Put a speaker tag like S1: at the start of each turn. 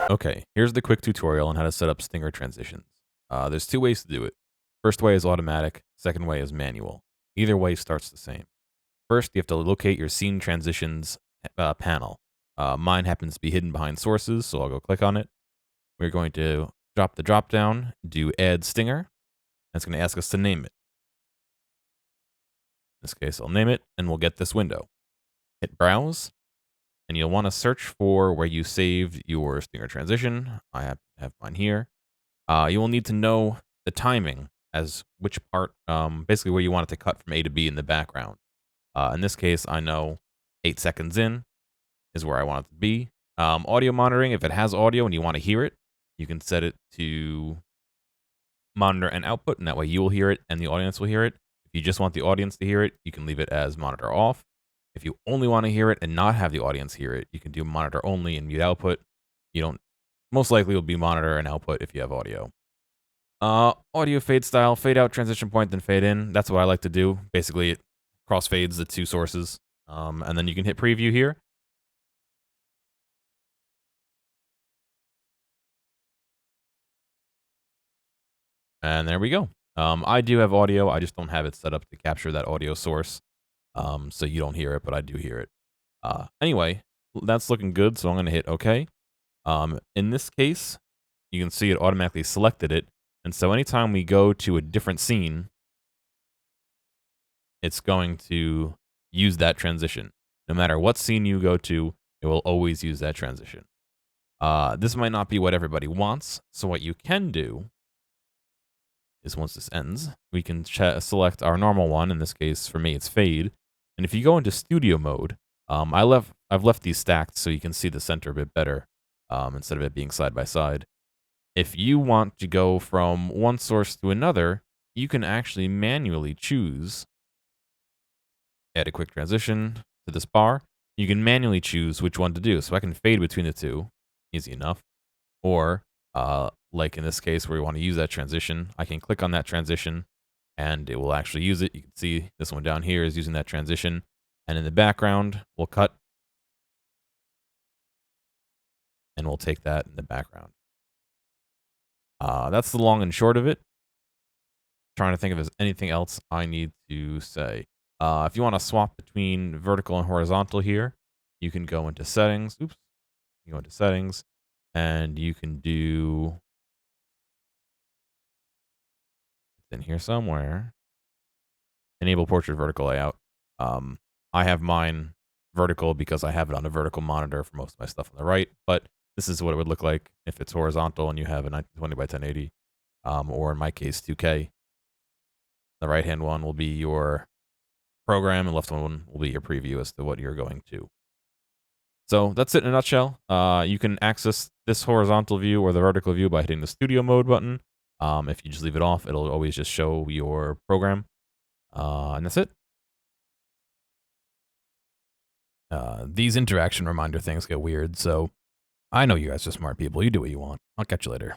S1: Okay, here's the quick tutorial on how to set up Stinger transitions. There's two ways to do it. First way is automatic, second way is manual. Either way starts the same. First, you have to locate your scene transitions panel. Mine happens to be hidden behind sources, so I'll go click on it. We're going to drop the drop down, do add Stinger, and it's going to ask us to name it. In this case, I'll name it, and we'll get this window. Hit browse, and you'll want to search for where you saved your Stinger transition. I have mine here. You will need to know the timing as which part, basically where you want it to cut from A to B in the background. In this case, I know 8 seconds in is where I want it to be. Audio monitoring, if it has audio and you want to hear it, you can set it to monitor and output, and that way you will hear it and the audience will hear it. If you just want the audience to hear it, you can leave it as monitor off. If you only want to hear it and not have the audience hear it, you can do monitor only and mute output. You don't, most likely will be monitor and output if you have audio. Audio fade style, fade out, transition point, then fade in. That's what I like to do. Basically, it crossfades the two sources. And then you can hit preview here. And there we go. I do have audio. I just don't have it set up to capture that audio source. So you don't hear it, but I do hear it. Anyway, that's looking good. So I'm going to hit OK. In this case, you can see it automatically selected it. And so anytime we go to a different scene, it's going to use that transition. No matter what scene you go to, it will always use that transition. This might not be what everybody wants. So what you can do is once this ends, we can select our normal one. In this case, for me, it's fade. And if you go into studio mode, I've left these stacked so you can see the center a bit better instead of it being side by side. If you want to go from one source to another, you can actually manually choose. Add a quick transition to this bar. You can manually choose which one to do. So I can fade between the two, easy enough. Or like in this case where we want to use that transition, I can click on that transition and it will actually use it. You can see this one down here is using that transition. And in the background, we'll cut. And we'll take that in the background. That's the long and short of it. Trying to think if there's anything else I need to say. If you want to swap between vertical and horizontal here, you can go into settings. Oops. You go into settings and you can do it's in here somewhere. Enable portrait vertical layout. I have mine vertical because I have it on a vertical monitor for most of my stuff on the right, but this is what it would look like if it's horizontal and you have a 1920 by 1080, or in my case, 2K. The right-hand one will be your program, and left one will be your preview as to what you're going to. So that's it in a nutshell. You can access this horizontal view or the vertical view by hitting the studio mode button. If you just leave it off, it'll always just show your program. And that's it. These interaction reminder things get weird, so I know you guys are smart people. You do what you want. I'll catch you later.